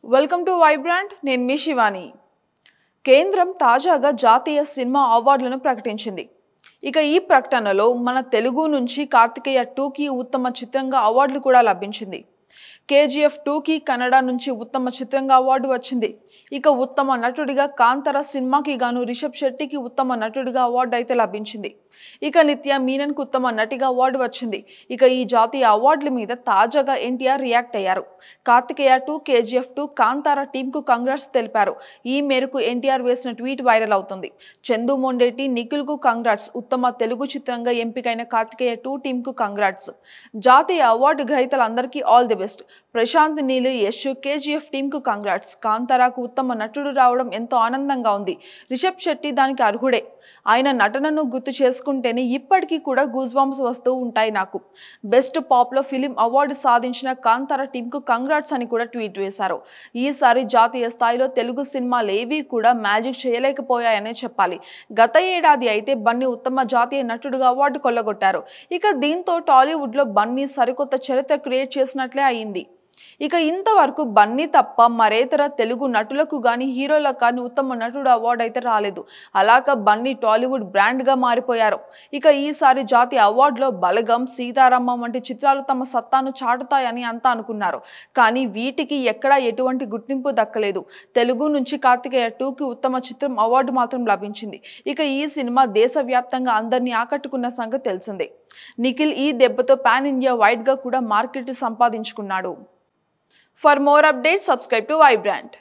Welcome to Vibrant. నేను మీ శివాని. కేంద్రం తాజాగా జాతీయ సినిమా అవార్డులను ప్రకటించింది. ఇక ఈ ప్రకటనలో మన తెలుగు నుంచి కార్తికేయ 2కి ఉత్తమ చిత్రంగా అవార్డులు కూడా లభించింది. KGF 2కి కన్నడ నుంచి ఉత్తమ చిత్రంగా అవార్డు వచ్చింది. ఇక ఉత్తమ నటుడిగా కాంతార సినిమాకి గాను రిషబ్ శెట్టికి ఉత్తమ నటుడిగా అవార్డు అయితే లభించింది. ఇక నిత్య మీనన్కు ఉత్తమ నటిగా అవార్డు వచ్చింది. ఇక ఈ జాతీయ అవార్డుల మీద తాజాగా ఎన్టీఆర్ రియాక్ట్ అయ్యారు. కార్తికేయ 2, KGF 2, కాంతార టీంకు కంగ్రాట్స్ తెలిపారు. ఈ మేరకు ఎన్టీఆర్ వేసిన ట్వీట్ వైరల్ అవుతుంది. చందు మొండేటి, నిఖిల్కు కంగ్రాట్స్. ఉత్తమ తెలుగు చిత్రంగా ఎంపికైన కార్తికేయ 2 టీంకు కంగ్రాట్స్. జాతీయ అవార్డు గ్రహీతలందరికీ all the best. Prashanth Neel, Yash, KGF టీంకు కంగ్రాట్స్. కాంతారాకు ఉత్తమ నటుడు రావడం ఎంతో ఆనందంగా ఉంది. రిషబ్ శెట్టి దానికి అర్హుడే. ఆయన నటనను గుర్తు చేసుకుంటేనే ఇప్పటికీ కూడా గూస్ బంప్స్ వస్తూ ఉంటాయి నాకు. బెస్ట్ పాపులర్ ఫిలిం అవార్డు సాధించిన కాంతార టీంకు కంగ్రాట్స్ అని కూడా ట్వీట్ వేశారు. ఈసారి జాతీయ స్థాయిలో తెలుగు సినిమాలు ఏవీ కూడా మ్యాజిక్ చేయలేకపోయాయనే చెప్పాలి. గత ఏడాది అయితే బన్నీ ఉత్తమ జాతీయ నటుడుగా అవార్డు కొల్లగొట్టారు. ఇక దీంతో టాలీవుడ్లో బన్నీ సరికొత్త చరిత్ర క్రియేట్ చేసినట్లే అయింది. ఇక ఇంతవరకు బన్నీ తప్ప మరేతర తెలుగు నటులకు కానీ హీరోలకు కానీ ఉత్తమ నటుడు అవార్డు అయితే రాలేదు. అలాగా బన్నీ టాలీవుడ్ బ్రాండ్గా మారిపోయారు. ఇక ఈసారి జాతీయ అవార్డులో బలగం, సీతారామం వంటి చిత్రాలు తమ సత్తాను చాటుతాయని అంతా అనుకున్నారు. కానీ వీటికి ఎక్కడా ఎటువంటి గుర్తింపు దక్కలేదు. తెలుగు నుంచి కార్తికేయ 2కి ఉత్తమ చిత్రం అవార్డు మాత్రం లభించింది. ఇక ఈ సినిమా దేశవ్యాప్తంగా అందరినీ ఆకట్టుకున్న సంగతి తెలిసిందే. నిఖిల్ ఈ దెబ్బతో పాన్ ఇండియా వైడ్గా కూడా మార్కెట్ సంపాదించుకున్నాడు. For more updates, subscribe to Vibrant.